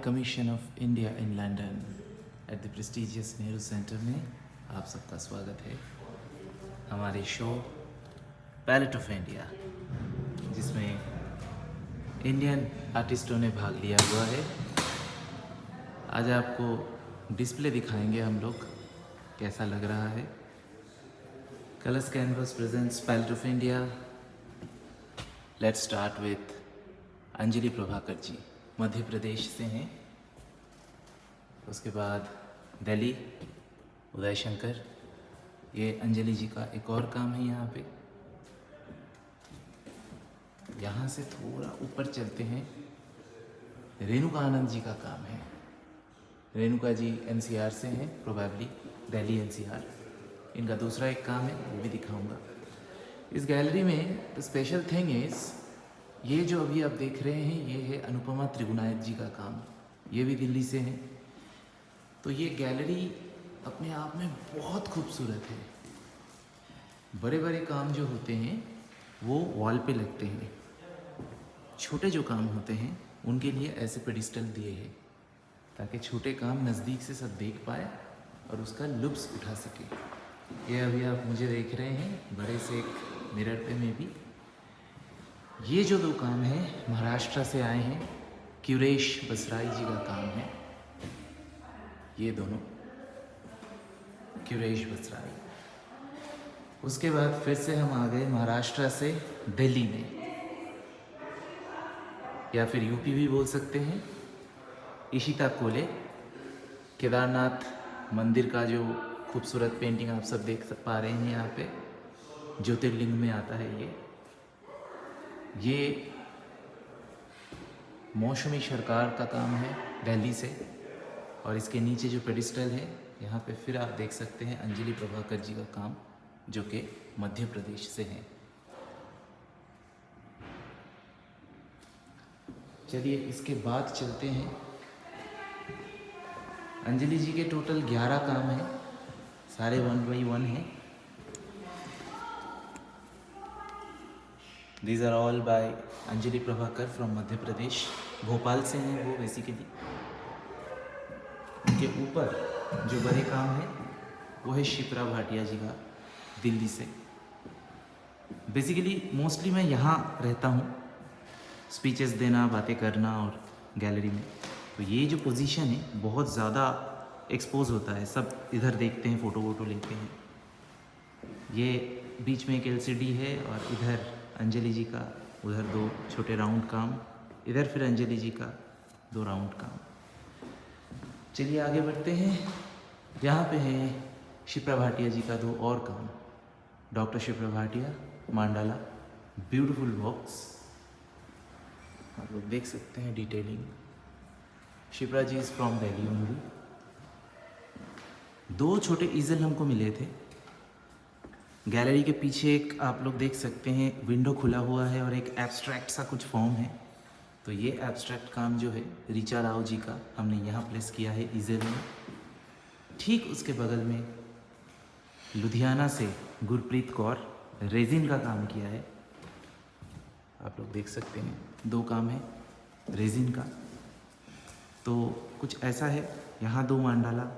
Commission of India in London at the prestigious Nehru centre में आप सबका स्वागत है। हमारे शो पैलेट ऑफ इंडिया, जिसमें इंडियन आर्टिस्टों ने भाग लिया हुआ है। आज आपको डिस्प्ले दिखाएंगे हम लोग, कैसा लग रहा है। Colors Canvas presents palette of India. Let's start with Anjali Prabhakar ji, Madhya Pradesh से हैं। उसके बाद दिल्ली उदय शंकर, ये अंजलि जी का एक और काम है। यहाँ पे यहाँ से थोड़ा ऊपर चलते हैं, रेणुका आनंद जी का काम है। रेणुका जी एनसीआर से हैं, प्रोबेबली दिल्ली एनसीआर। इनका दूसरा एक काम है, वो भी दिखाऊंगा। इस गैलरी में स्पेशल थिंग इज़, ये जो अभी आप देख रहे हैं, ये है अनुपमा त्रिगुणायत जी का काम। ये भी दिल्ली से हैं। तो ये गैलरी अपने आप में बहुत खूबसूरत है। बड़े बड़े काम जो होते हैं वो वॉल पे लगते हैं, छोटे जो काम होते हैं उनके लिए ऐसे पेडिस्टल दिए हैं ताकि छोटे काम नज़दीक से सब देख पाए और उसका लुत्फ़ उठा सके। ये अभी आप मुझे देख रहे हैं बड़े से एक मिरर पे में भी। ये जो दो काम है महाराष्ट्र से आए हैं, क्यूरेश बसराई जी का काम है। ये दोनों क्यूरेश बसराई। उसके बाद फिर से हम आ गए महाराष्ट्र से दिल्ली में, या फिर यूपी भी बोल सकते हैं। इशिता कोले, केदारनाथ मंदिर का जो खूबसूरत पेंटिंग आप सब देख पा रहे हैं यहाँ पे, ज्योतिर्लिंग में आता है ये मौसमी सरकार का काम है दिल्ली से। और इसके नीचे जो पेडिस्टल है यहाँ पे फिर आप देख सकते हैं अंजलि प्रभाकर जी का काम, जो कि मध्य प्रदेश से हैं। चलिए इसके बाद चलते हैं। अंजलि जी के टोटल 11 काम हैं, सारे 1 by 1 हैं। These are all by Anjali Prabhakar from Madhya Pradesh, Bhopal से हैं वो बेसिकली। उनके ऊपर जो बड़े काम है वो है शिप्रा भाटिया जी का, दिल्ली से। बेसिकली मोस्टली मैं यहाँ रहता हूँ, स्पीचेस देना, बातें करना और गैलरी में। तो ये जो पोजीशन है बहुत ज़्यादा एक्सपोज होता है, सब इधर देखते हैं, फ़ोटो वोटो लेते हैं। ये बीच में एक LCD है और इधर अंजलि जी का, उधर 2 छोटे राउंड काम, इधर फिर अंजलि जी का 2 राउंड काम। चलिए आगे बढ़ते हैं। यहाँ पे है शिप्रा भाटिया जी का 2 और काम। Doctor Shipra Bhatia, mandala, beautiful box, आप लोग देख सकते हैं detailing. Shipra ji is from Delhi only. 2 छोटे ईजल हमको मिले थे। गैलरी के पीछे एक आप लोग देख सकते हैं विंडो खुला हुआ है और एक एब्स्ट्रैक्ट सा कुछ फॉर्म है। तो ये एब्स्ट्रैक्ट काम जो है ऋचा राव जी का, हमने यहाँ प्लेस किया है ईजल में। ठीक उसके बगल में लुधियाना से गुरप्रीत कौर, रेजिन का काम किया है। आप लोग देख सकते हैं 2 काम है रेजिन का। तो कुछ ऐसा है, यहाँ 2 मांडाला,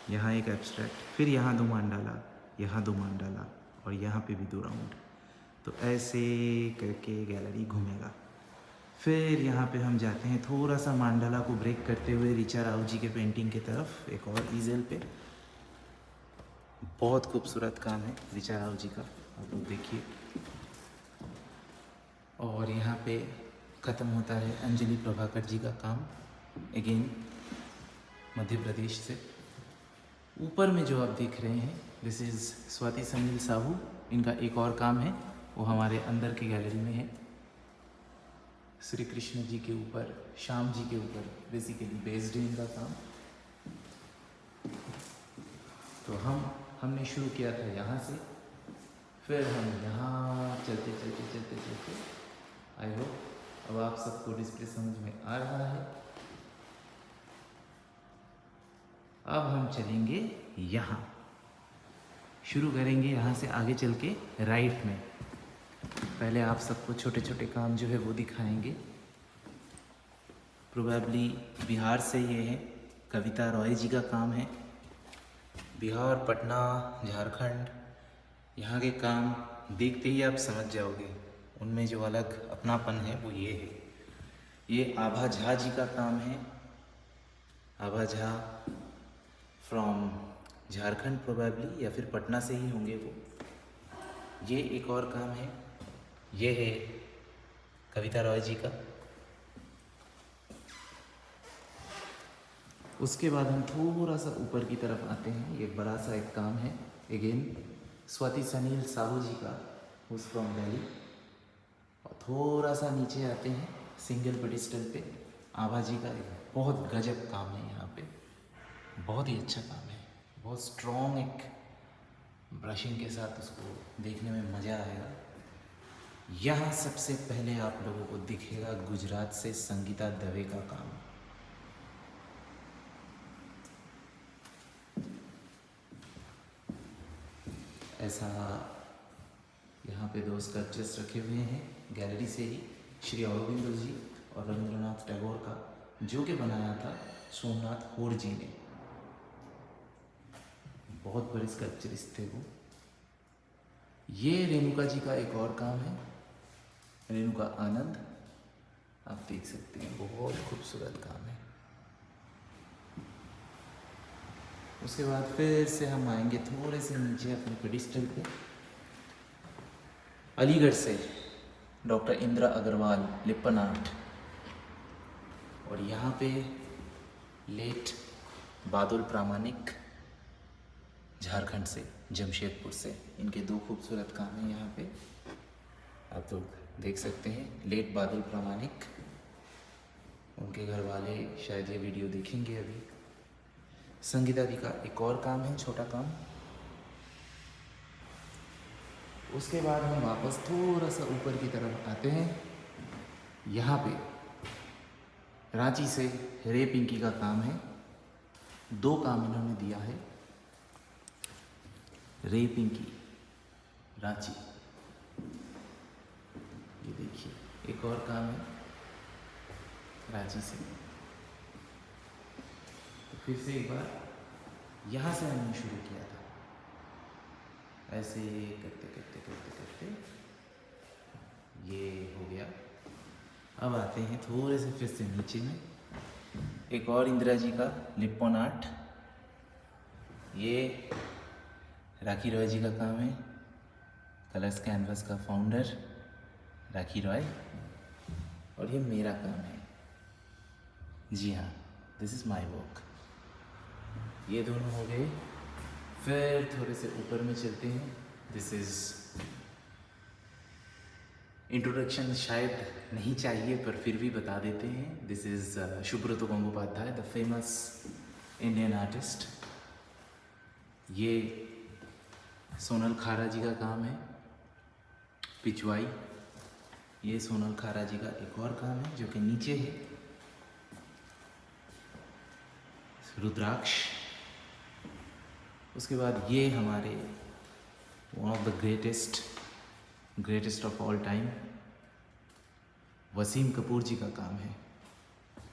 यहाँ एक एब्स्ट्रैक्ट, फिर यहाँ 2 मांडाला, यहाँ 2 मांडाला और यहाँ पे भी 2 राउंड। तो ऐसे करके गैलरी घूमेगा। फिर यहाँ पे हम जाते हैं थोड़ा सा मांडाला को ब्रेक करते हुए ऋचा राव जी के पेंटिंग की तरफ, एक और ईजल पे। बहुत खूबसूरत काम है ऋचा राव जी का, आप लोग देखिए। और यहाँ पे ख़त्म होता है अंजलि प्रभाकर जी का काम, अगेन मध्य प्रदेश से। ऊपर में जो आप देख रहे हैं, दिस इज़ स्वाति सनील साहू, इनका एक और काम है, वो हमारे अंदर की गैलरी में है। श्री कृष्ण जी के ऊपर, श्याम जी के ऊपर बेसिकली बेस्ड है इनका काम। तो हमने शुरू किया था यहाँ से, फिर हम यहाँ चलते आई होप अब आप सबको डिस्प्ले समझ में आ रहा है। अब हम चलेंगे यहाँ, शुरू करेंगे यहाँ से आगे चल के राइट में। पहले आप सबको छोटे छोटे काम जो है वो दिखाएंगे। प्रोबेबली बिहार से ये है, कविता रॉय जी का काम है। बिहार, पटना, झारखंड, यहाँ के काम देखते ही आप समझ जाओगे, उनमें जो अलग अपनापन है वो ये है। ये आभा झा जी का काम है। आभा झा फ्रॉम झारखंड प्रोबेबली, या फिर पटना से ही होंगे वो। ये एक और काम है, ये है कविता रॉय जी का। उसके बाद हम थोड़ा सा ऊपर की तरफ आते हैं। ये बड़ा सा एक काम है, अगेन स्वाति सनील साहू जी का, हुज फ्रॉम दिल्ली। और थोड़ा सा नीचे आते हैं, सिंगल पेडिस्टल पे आभा जी का एक बहुत गजब काम है। यहाँ पे बहुत ही अच्छा काम है, बहुत स्ट्रॉन्ग, एक ब्रशिंग के साथ उसको देखने में मज़ा आएगा। यहाँ सबसे पहले आप लोगों को दिखेगा गुजरात से संगीता दवे का काम। ऐसा यहाँ पे 2 स्कल्पचर्स रखे हुए हैं गैलरी से ही, श्री अरविंदो जी और रविंद्रनाथ टैगोर का, जो कि बनाया था सोमनाथ होर जी ने। बहुत बड़े स्कल्पचरिस्ट थे वो। ये रेणुका जी का एक और काम है, रेणुका आनंद, आप देख सकते हैं, बहुत खूबसूरत काम है। उसके बाद फिर से हम आएंगे थोड़े से नीचे अपने पेडिस्टल पे। अलीगढ़ से डॉक्टर इंदिरा अग्रवाल, लिप्पन आर्ट। और यहाँ पे लेट बादल प्रामाणिक, झारखंड से, जमशेदपुर से। इनके 2 खूबसूरत काम हैं यहाँ पे, आप लोग देख सकते हैं। लेट बादल प्रामाणिक, उनके घर वाले शायद ये वीडियो देखेंगे अभी। संगीता जी का एक और काम है, छोटा काम। उसके बाद हम वापस थोड़ा सा ऊपर की तरफ आते हैं। यहाँ पे रांची से रे पिंकी का काम है। 2 काम इन्होंने दिया है, रे पिंकी, रांची। ये देखिए, एक और काम है रांची से। तो फिर से एक बार यहाँ से हमने शुरू किया था, ऐसे करते करते करते करते ये हो गया। अब आते हैं थोड़े से फिर से नीचे में, एक और इंदिरा जी का लिप्पन आर्ट। ये राखी रॉय जी का काम है, कलर्स कैनवस का फाउंडर राखी रॉय। और ये मेरा काम है, जी हाँ, दिस इज़ माय वर्क। ये दोनों हो गए। फिर थोड़े से ऊपर में चलते हैं। दिस इज़ इंट्रोडक्शन शायद नहीं चाहिए, पर फिर भी बता देते हैं। This is Subrato Gangopadhyay, the famous Indian artist. ये सोनल खारा जी का काम है, पिछवाई। ये सोनल खारा जी का एक और काम है जो कि नीचे है, रुद्राक्ष। उसके बाद ये हमारे one of the greatest of all time, Wasim Kapoor ji का काम है,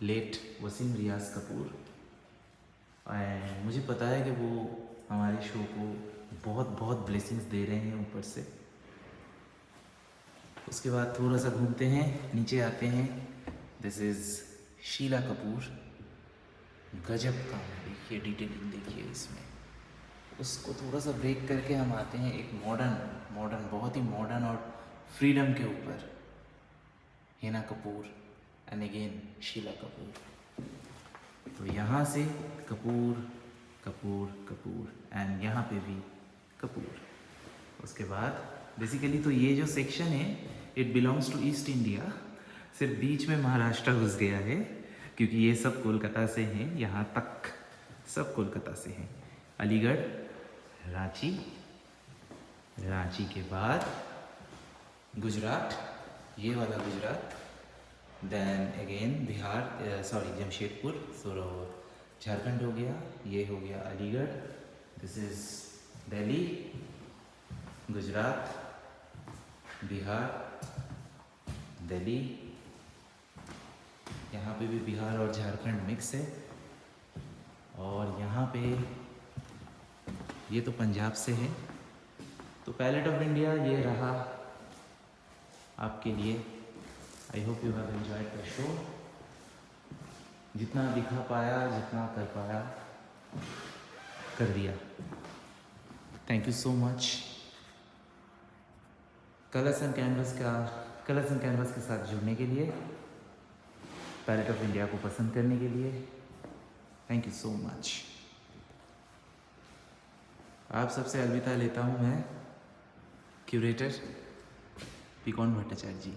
लेट वसीम रियाज कपूर। एंड मुझे पता है कि वो हमारे शो को बहुत बहुत ब्लेसिंग्स दे रहे हैं ऊपर से। उसके बाद थोड़ा सा घूमते हैं, नीचे आते हैं। दिस इज़ शीला कपूर, गजब काम है, देखिए डिटेलिंग देखिए इसमें। उसको थोड़ा सा ब्रेक करके हम आते हैं एक मॉडर्न बहुत ही मॉडर्न और फ्रीडम के ऊपर, हिना कपूर एंड अगेन शीला कपूर। तो यहाँ से कपूर कपूर कपूर एंड यहाँ पे भी कपूर। उसके बाद बेसिकली तो ये जो सेक्शन है it belongs to East India, सिर्फ बीच में महाराष्ट्र घुस गया है क्योंकि ये सब कोलकाता से हैं, यहाँ तक सब कोलकाता से हैं। अलीगढ़, रांची, रांची के बाद गुजरात, ये वाला गुजरात, देन अगेन बिहार, जमशेदपुर, सो झारखंड हो गया, ये हो गया अलीगढ़, दिस इज़ दिल्ली, गुजरात, बिहार, दिल्ली, यहाँ पे भी बिहार और झारखंड मिक्स है। और यहाँ पे ये तो पंजाब से है। तो पैलेट ऑफ इंडिया ये रहा आपके लिए। I hope you have enjoyed the show. जितना दिखा पाया, जितना कर पाया, कर दिया। Thank you so much. Colours and canvas के साथ जुड़ने के लिए, पैलेट ऑफ इंडिया को पसंद करने के लिए थैंक यू सो मच। आप सबसे अलविदा लेता हूँ मैं, क्यूरेटर पिकॉन भट्टाचार्य जी।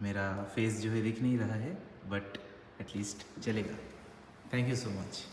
मेरा फेस जो है दिख नहीं रहा है, बट एटलीस्ट चलेगा। Thank you so much.